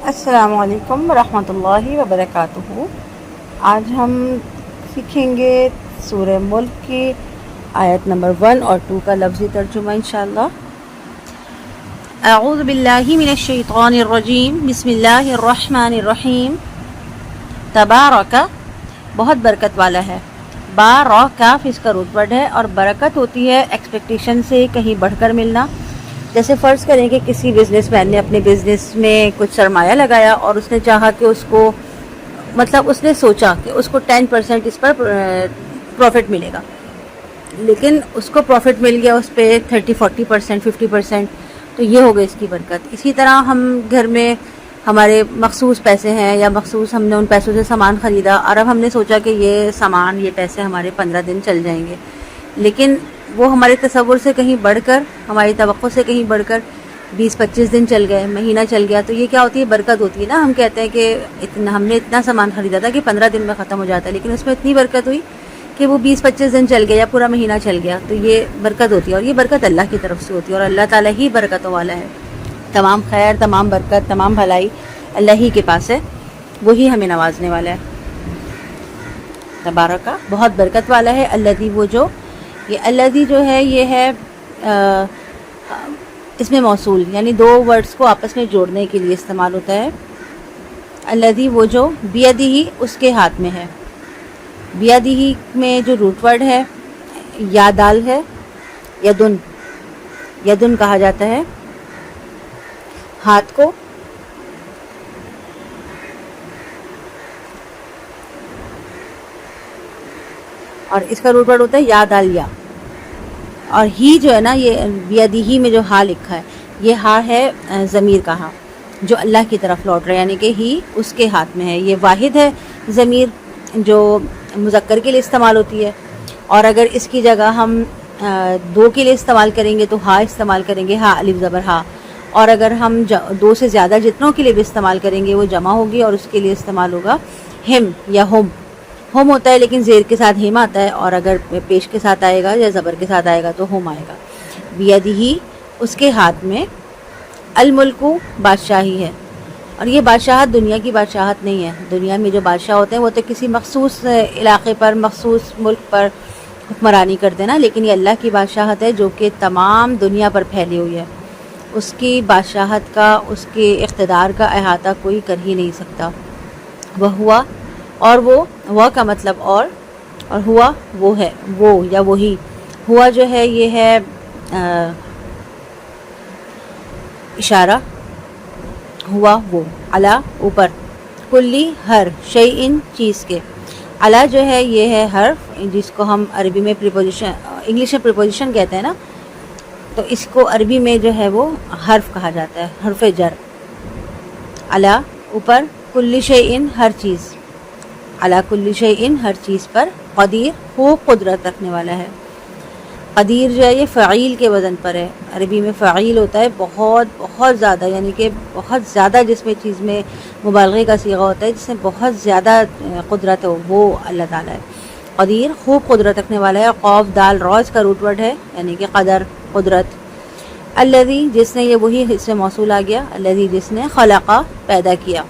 السلام علیکم ورحمۃ اللہ وبرکاتہ۔ آج ہم سیکھیں گے سورہ ملک کی آیت نمبر 1 اور 2 کا لفظی ترجمہ انشاءاللہ۔ اعوذ باللہ من الشیطان الرجیم، بسم اللہ الرحمن الرحیم۔ تبارک بہت برکت والا ہے، بارکاف اس کا روٹ ورڈ ہے، اور برکت ہوتی ہے ایکسپیکٹیشن سے کہیں بڑھ کر ملنا۔ جیسے فرض کریں کہ کسی بزنس مین نے اپنے بزنس میں کچھ سرمایہ لگایا اور اس نے چاہا کہ اس کو اس نے سوچا کہ اس کو 10% اس پر پروفٹ ملے گا، لیکن اس کو پروفٹ مل گیا اس پہ 30-40%، 50%، تو یہ ہو گئی اس کی برکت۔ اسی طرح ہم گھر میں ہمارے مخصوص پیسے ہیں یا مخصوص ہم نے ان پیسوں سے سامان خریدا، اور اب ہم نے سوچا کہ یہ سامان یہ پیسے ہمارے 15 دن چل جائیں گے، لیکن وہ ہمارے تصور سے کہیں بڑھ کر، ہماری توقع سے کہیں بڑھ کر 20-25 دن چل گئے، مہینہ چل گیا، تو یہ کیا ہوتی ہے؟ برکت ہوتی ہے نا۔ ہم کہتے ہیں کہ ہم نے اتنا سامان خریدا تھا کہ 15 دن میں ختم ہو جاتا ہے، لیکن اس میں اتنی برکت ہوئی کہ وہ 20-25 دن چل گیا یا پورا مہینہ چل گیا، تو یہ برکت ہوتی ہے، اور یہ برکت اللہ کی طرف سے ہوتی ہے، اور اللہ تعالیٰ ہی برکتوں والا ہے۔ تمام خیر، تمام برکت، تمام بھلائی اللہ ہی کے پاس ہے، وہی ہمیں نوازنے والا ہے۔ تبارک بہت برکت والا ہے، الذی وہ جو، یہ الذی جو ہے یہ ہے اس میں موصول، یعنی دو ورڈز کو آپس میں جوڑنے کے لیے استعمال ہوتا ہے۔ الذی وہ جو، بیدہ اس کے ہاتھ میں ہے، بیدہ میں جو روٹ ورڈ ہے یا دال ہے، یدن، یدن کہا جاتا ہے ہاتھ کو۔ اور اس کا روٹ ورڈ ہوتا ہے یا دال یا، اور ہی جو ہے نا، یہ بیدہ میں جو ہا لکھا ہے، یہ ہا ہے ضمیر کا ہا، جو اللہ کی طرف لوٹ رہا ہے، یعنی کہ ہی اس کے ہاتھ میں ہے۔ یہ واحد ہے ضمیر جو مذکر کے لیے استعمال ہوتی ہے، اور اگر اس کی جگہ ہم دو کے لیے استعمال کریں گے تو ہا استعمال کریں گے، ہا الف زبر ہا، اور اگر ہم دو سے زیادہ جتنوں کے لیے بھی استعمال کریں گے وہ جمع ہوگی، اور اس کے لیے استعمال ہوگا ہم یا ہم۔ ہم ہوتا ہے لیکن زیر کے ساتھ ہم آتا ہے، اور اگر پیش کے ساتھ آئے گا یا زبر کے ساتھ آئے گا تو ہم آئے گا۔ بیدہ اس کے ہاتھ میں، الملک بادشاہی ہے، اور یہ بادشاہت دنیا کی بادشاہت نہیں ہے۔ دنیا میں جو بادشاہ ہوتے ہیں وہ تو کسی مخصوص علاقے پر، مخصوص ملک پر حکمرانی کرتے ہیں نا، لیکن یہ اللہ کی بادشاہت ہے جو کہ تمام دنیا پر پھیلی ہوئی ہے۔ اس کی بادشاہت کا، اس کے اقتدار کا احاطہ کوئی کر ہی نہیں سکتا۔ وہ ہوا، اور وہ کا مطلب اور ہوا وہ ہے، وہ یا وہی۔ ہوا جو ہے یہ ہے اشارہ، ہوا وہ، علی اوپر، کلی ہر، شیئن چیز کے، علی جو ہے یہ ہے حرف جس کو ہم عربی میں پریپوزیشن، انگلش میں پریپوزیشن کہتے ہیں نا، تو اس کو عربی میں جو ہے وہ حرف کہا جاتا ہے، حرف جر۔ علی اوپر، کلی شیئن ہر چیز، علی کل شیئن ہر چیز پر، قدیر خوب قدرت رکھنے والا ہے۔ قدیر جو ہے یہ فعیل کے وزن پر ہے، عربی میں فعیل ہوتا ہے بہت بہت زیادہ، یعنی کہ بہت زیادہ جس میں چیز میں مبالغے کا صیغہ ہوتا ہے، جس میں بہت زیادہ قدرت ہو، وہ اللہ تعالیٰ ہے۔ قدیر خوب قدرت رکھنے والا ہے۔ قاف دال روز کا روٹ ورڈ ہے، یعنی کہ قدر، قدرت۔ الذی جس نے، یہ وہی اس سے موصول آ گیا، الذی جس نے، خلقہ پیدا کیا،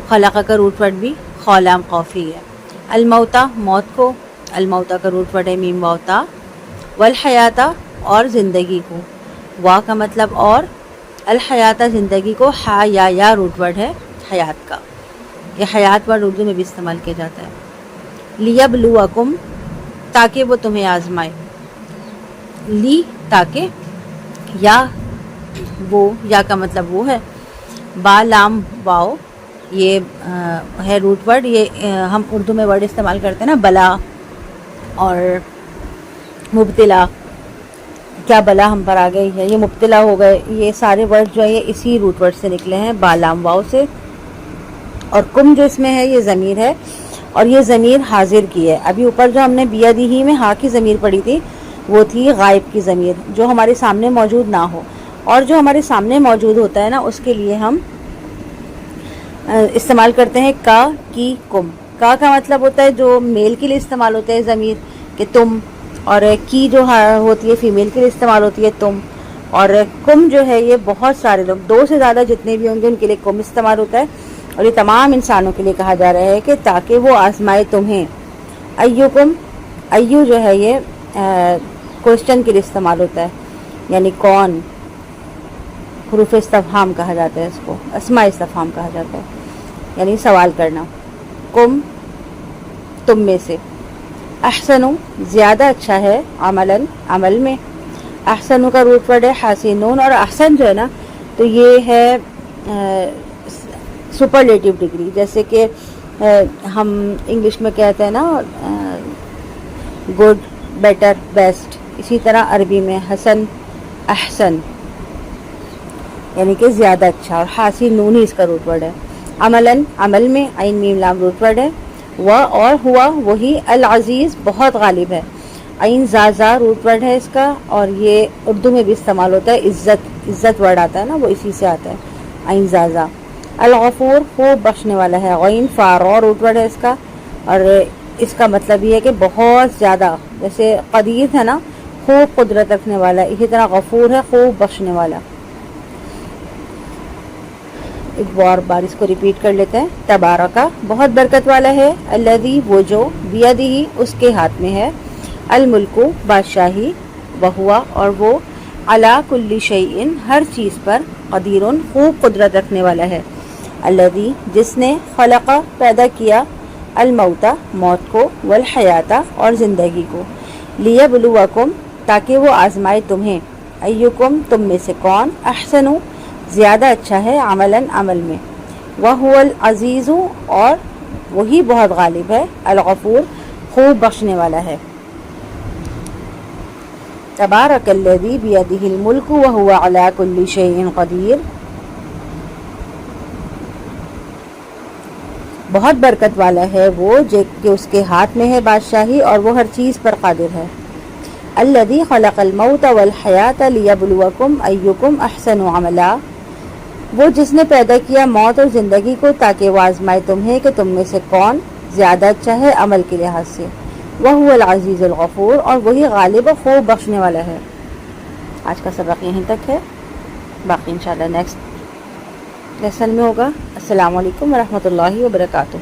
خلقہ کا روٹ ورڈ بھی خالام قافی ہے۔ الموتا موت کو، الموتا کا روٹ ورڈ ہے میم واؤتا، والحیاتہ اور زندگی کو، وا کا مطلب اور، الحیاتہ زندگی کو، ہا یا روٹ ورڈ ہے حیات کا، یہ حیات ورڈ اردو میں بھی استعمال کیا جاتا ہے۔ لیبلوکم تاکہ وہ تمہیں آزمائے، لی تاکہ، یا وہ، یا کا مطلب وہ ہے، با لام واؤ یہ ہے روٹ ورڈ۔ یہ ہم اردو میں ورڈ استعمال کرتے ہیں نا، بلا اور مبتلا، کیا بلا ہم پر آ گئی ہے، یہ مبتلا ہو گئے، یہ سارے ورڈ جو ہے یہ اسی روٹ ورڈ سے نکلے ہیں، با لام واؤ سے۔ اور کم جو اس میں ہے یہ ضمیر ہے، اور یہ ضمیر حاضر کی ہے۔ ابھی اوپر جو ہم نے بیدہ میں ہا کی ضمیر پڑھی تھی وہ تھی غائب کی ضمیر، جو ہمارے سامنے موجود نہ ہو، اور جو ہمارے سامنے موجود ہوتا ہے نا اس کے لیے ہم استعمال کرتے ہیں کا، کی، کم۔ کا مطلب ہوتا ہے جو میل کے لیے استعمال ہوتا ہے ضمیر، کہ تم، اور کی جو ہوتی ہے فیمیل کے لیے استعمال ہوتی ہے تم، اور کم جو ہے یہ بہت سارے لوگ، 2 سے زیادہ جتنے بھی ہوں گے ان کے لیے کم استعمال ہوتا ہے، اور یہ تمام انسانوں کے لیے کہا جا رہا ہے کہ تاکہ وہ آزمائے تمہیں. ایکم، ایو جو ہے یہ کوشچن کے لیے استعمال ہوتا ہے، یعنی کون. حروف استفہام کہا جاتا ہے اس کو، اسماء استفہام کہا جاتا ہے، یعنی سوال کرنا. کم، تم میں سے. احسنو، زیادہ اچھا ہے. عملاً، عمل میں. احسنو کا روٹ ورڈ ہے حاسنون، اور احسن جو ہے نا تو یہ ہے سپرلیٹیو ڈگری، جیسے کہ ہم انگلش میں کہتے ہیں نا گڈ، بیٹر، بیسٹ، اسی طرح عربی میں حسن، احسن، یعنی کہ زیادہ اچھا. اور حاسنون ہی اس کا روٹ ورڈ ہے. عملاً، عمل میں. عین میم لام روٹ ورڈ ہے. اور ہوا، وہی. العزیز، بہت غالب ہے. عین زازا روٹ ورڈ ہے اس کا، اور یہ اردو میں بھی استعمال ہوتا ہے. عزت، عزت ورڈ آتا ہے نا وہ اسی سے آتا ہے. عین زازا. الغفور، خوب بخشنے والا ہے. غین فارو روٹ ورڈ ہے اس کا، اور اس کا مطلب یہ ہے کہ بہت زیادہ، جیسے قدیر ہے نا خوب قدرت رکھنے والا، اسی طرح غفور ہے خوب بخشنے والا. ایک بار اس کو ریپیٹ کر لیتے ہیں. تبارکا، بہت برکت والا ہے. الذی، وہ جو. بیدہ، اس کے ہاتھ میں ہے. الملک، بادشاہی. وہوا، اور وہ. علی کل شیء، ہر چیز پر. قدیر، خوب قدرت رکھنے والا ہے. الذی، جس نے. خلق، پیدا کیا. الموت، موت کو. والحیات، اور زندگی کو. لیبلوکم، تاکہ وہ آزمائے تمہیں. ایکم، تم میں سے کون. احسن، زیادہ اچھا ہے. عملاً، عمل میں. وہو العزیز، اور وہی بہت غالب ہے. الغفور، خوب بخشنے والا ہے. تبارک الذی بیدہ الملک وہو علی کل شیء قدیر. بہت برکت والا ہے وہ کہ اس کے ہاتھ میں ہے بادشاہی، اور وہ ہر چیز پر قادر ہے. الذی خلق الموت والحیات لیبلوکم ایکم احسن عملا، وہ جس نے پیدا کیا موت اور زندگی کو تاکہ وہ آزمائے تمہیں کہ تم میں سے کون زیادہ اچھا ہے عمل کے لحاظ سے. وہو العزیز الغفور، اور وہی غالب و خوب بخشنے والا ہے. آج کا سبق یہیں تک ہے، باقی انشاءاللہ نیکسٹ لیسن میں ہوگا. السلام علیکم ورحمۃ اللہ وبرکاتہ.